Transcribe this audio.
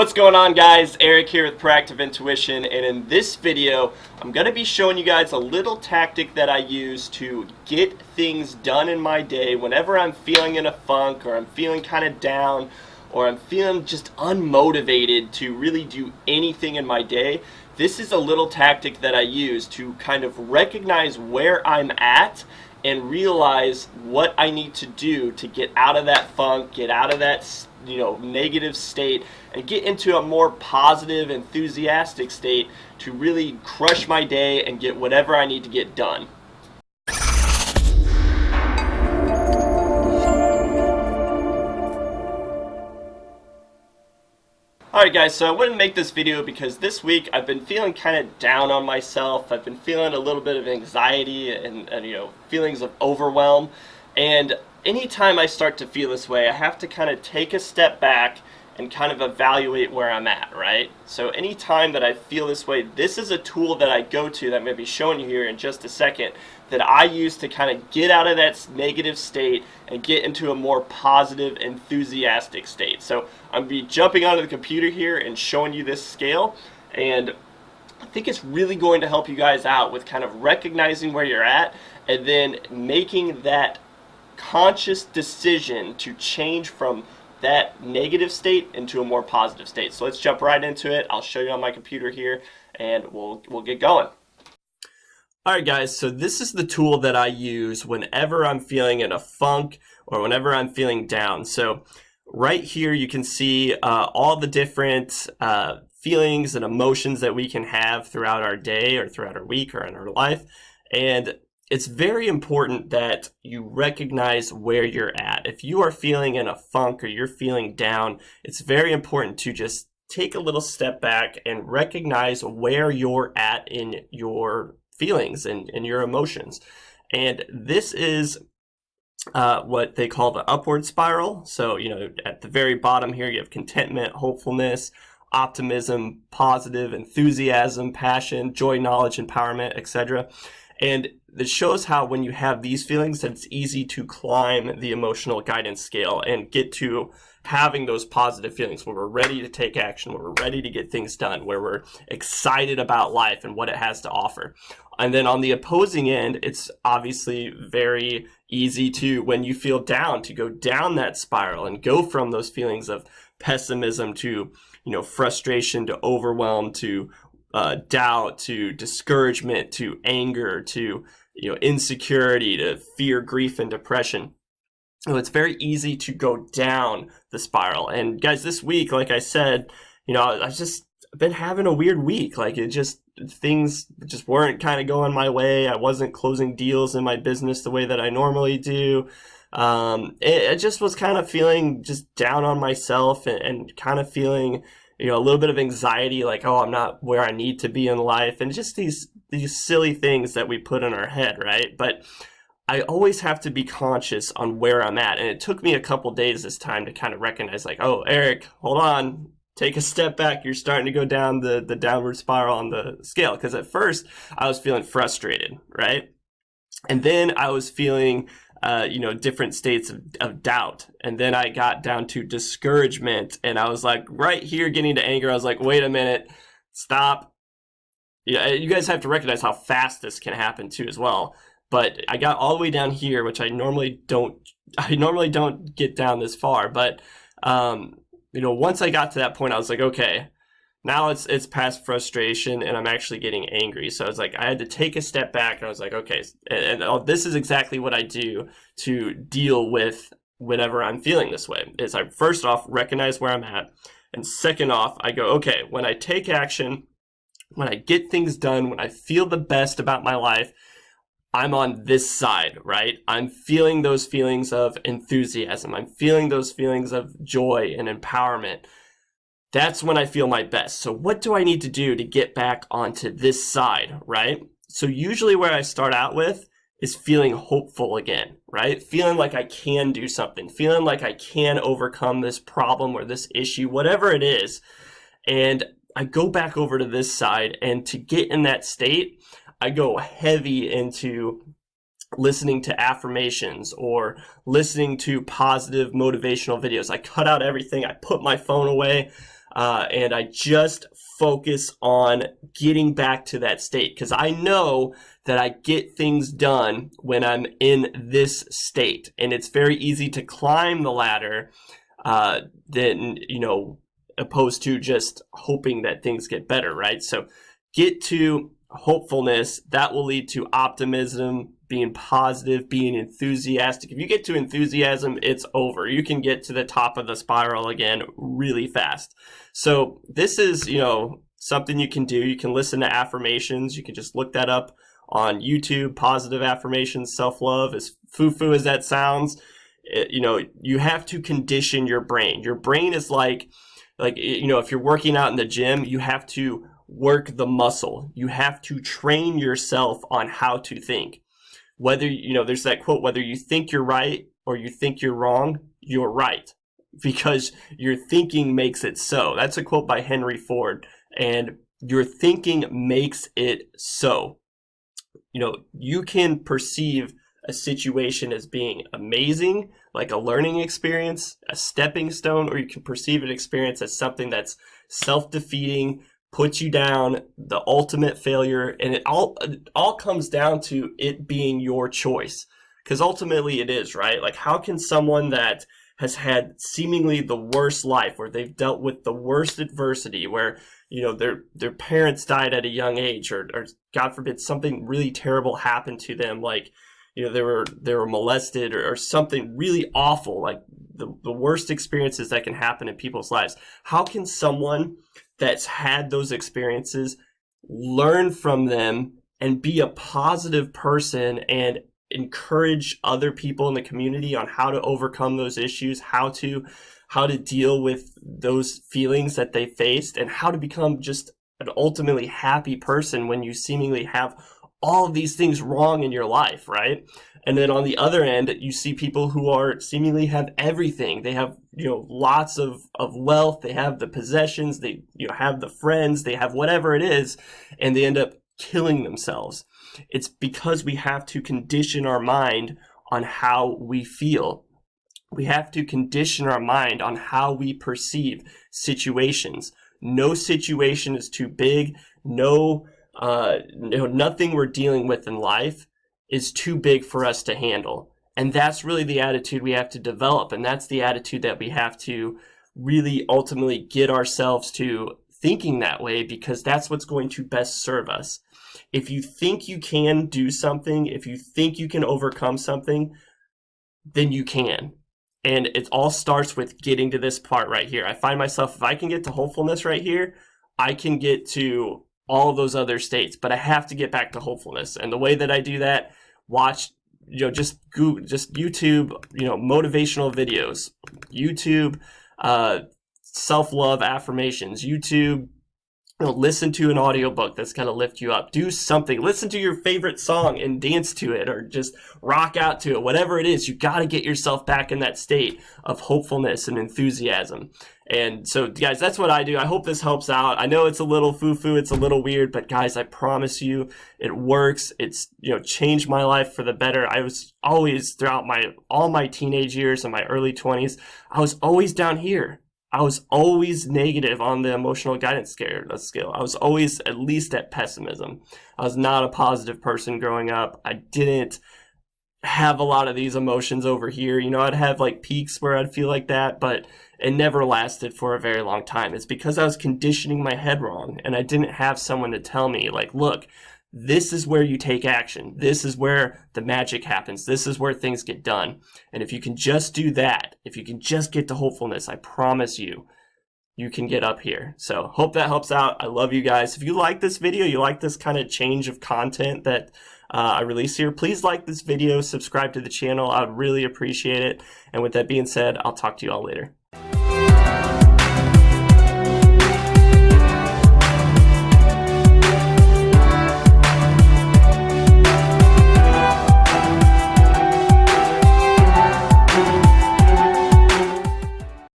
What's going on, guys? Eric here with Proactive Intuition, and in this video I'm going to be showing you guys a little tactic that I use to get things done in my day whenever I'm feeling in a funk, or I'm feeling kind of down, or I'm feeling just unmotivated to really do anything in my day. This is a little tactic that I use to kind of recognize where I'm at and realize what I need to do to get out of that funk, get out of that negative state, and get into a more positive, enthusiastic state to really crush my day and get whatever I need to get done. Alright guys, so I wanted to make this video because this week I've been feeling kind of down on myself. I've been feeling a little bit of anxiety and feelings of overwhelm. And anytime I start to feel this way, I have to kind of take a step back and kind of evaluate where I'm at, right? So anytime that I feel this way, this is a tool that I go to that I'm going to be showing you here in just a second, that I use to kind of get out of that negative state and get into a more positive, enthusiastic state. So I'm going to be jumping onto the computer here and showing you this scale, and I think it's really going to help you guys out with kind of recognizing where you're at and then making that conscious decision to change from that negative state into a more positive state. So let's jump right into it. I'll show you on my computer here and we'll get going. Alright guys, so this is the tool that I use whenever I'm feeling in a funk or whenever I'm feeling down. So right here you can see all the different feelings and emotions that we can have throughout our day or throughout our week or in our life. And it's very important that you recognize where you're at. If you are feeling in a funk or you're feeling down, it's very important to just take a little step back and recognize where you're at in your feelings and your emotions. And this is what they call the upward spiral. So, at the very bottom here, you have contentment, hopefulness, optimism, positive, enthusiasm, passion, joy, knowledge, empowerment, etc. And it shows how when you have these feelings that it's easy to climb the emotional guidance scale and get to having those positive feelings where we're ready to take action, where we're ready to get things done, where we're excited about life and what it has to offer. And then on the opposing end, it's obviously very easy to, when you feel down, to go down that spiral and go from those feelings of pessimism to, frustration, to overwhelm, to doubt, to discouragement, to anger, to insecurity, to fear, grief, and depression. So it's very easy to go down the spiral. And guys, this week, like I said, I've just been having a weird week. Like things just weren't kind of going my way. I wasn't closing deals in my business the way that I normally do. It just was kind of feeling just down on myself and kind of feeling a little bit of anxiety, like, oh, I'm not where I need to be in life, and just these silly things that we put in our head, right? But I always have to be conscious on where I'm at, and it took me a couple days this time to kind of recognize, like, oh, Eric, hold on, take a step back. You're starting to go down the downward spiral on the scale. Because at first I was feeling frustrated, right? And then I was feeling different states of doubt. And then I got down to discouragement, and I was like right here getting to anger. I was like, wait a minute, stop. You guys have to recognize how fast this can happen too as well. But I got all the way down here, which I normally don't get down this far. But once I got to that point, I was like, okay, now it's past frustration and I'm actually getting angry. So I was like, I had to take a step back, and I was like, okay, and this is exactly what I do to deal with whenever I'm feeling this way. Is I first off recognize where I'm at, and second off, I go, okay, when I take action, when I get things done, when I feel the best about my life, I'm on this side, right? I'm feeling those feelings of enthusiasm. I'm feeling those feelings of joy and empowerment. That's when I feel my best. So what do I need to do to get back onto this side, right? So usually where I start out with is feeling hopeful again, right? Feeling like I can do something, feeling like I can overcome this problem or this issue, whatever it is. And I go back over to this side, and to get in that state, I go heavy into listening to affirmations or listening to positive motivational videos. I cut out everything. I put my phone away. and I just focus on getting back to that state, because I know that I get things done when I'm in this state, and it's very easy to climb the ladder than, opposed to just hoping that things get better, right? So get to hopefulness. That will lead to optimism, being positive, being enthusiastic. If you get to enthusiasm, it's over. You can get to the top of the spiral again really fast. So this is, something you can do. You can listen to affirmations. You can just look that up on YouTube, positive affirmations, self-love. As foo-foo as that sounds, you have to condition your brain. Your brain is like, if you're working out in the gym, you have to work the muscle. You have to train yourself on how to think. Whether, there's that quote, whether you think you're right or you think you're wrong, you're right, because your thinking makes it so. That's a quote by Henry Ford, and your thinking makes it so. You can perceive a situation as being amazing, like a learning experience, a stepping stone, or you can perceive an experience as something that's self-defeating, puts you down, the ultimate failure, and it all comes down to it being your choice. Because ultimately it is, right? Like, how can someone that has had seemingly the worst life, where they've dealt with the worst adversity, where their parents died at a young age, or God forbid something really terrible happened to them, like they were molested, or something really awful, like the worst experiences that can happen in people's lives. How can someone that's had those experiences learn from them and be a positive person and encourage other people in the community on how to overcome those issues, how to deal with those feelings that they faced, and how to become just an ultimately happy person when you seemingly have all of these things wrong in your life, right? And then on the other end, you see people who are seemingly have everything. They have, lots of wealth. They have the possessions. They, have the friends. They have whatever it is, and they end up killing themselves. It's because we have to condition our mind on how we feel. We have to condition our mind on how we perceive situations. No situation is too big. Nothing we're dealing with in life is too big for us to handle. And that's really the attitude we have to develop. And that's the attitude that we have to really ultimately get ourselves to thinking that way, because that's what's going to best serve us. If you think you can do something, if you think you can overcome something, then you can. And it all starts with getting to this part right here. I find myself, if I can get to hopefulness right here, I can get to all of those other states, but I have to get back to hopefulness. And the way that I do that, watch, just Google, just YouTube, motivational videos, YouTube, self-love affirmations, YouTube, listen to an audiobook that's going to lift you up. Do something. Listen to your favorite song and dance to it, or just rock out to it. Whatever it is, you got to get yourself back in that state of hopefulness and enthusiasm. And so, guys, that's what I do. I hope this helps out. I know it's a little foo-foo, it's a little weird, but guys, I promise you, it works. It's, changed my life for the better. I was always, throughout all my teenage years and my early 20s, I was always down here. I was always negative on the emotional guidance scale. I was always at least at pessimism. I was not a positive person growing up. I didn't have a lot of these emotions over here. I'd have like peaks where I'd feel like that, but it never lasted for a very long time. It's because I was conditioning my head wrong, and I didn't have someone to tell me, like, look, this is where you take action. This is where the magic happens. This is where things get done. And if you can just do that, if you can just get to hopefulness, I promise you, you can get up here. So hope that helps out. I love you guys. If you like this video, you like this kind of change of content that I release here, please like this video, subscribe to the channel. I would really appreciate it. And with that being said, I'll talk to you all later.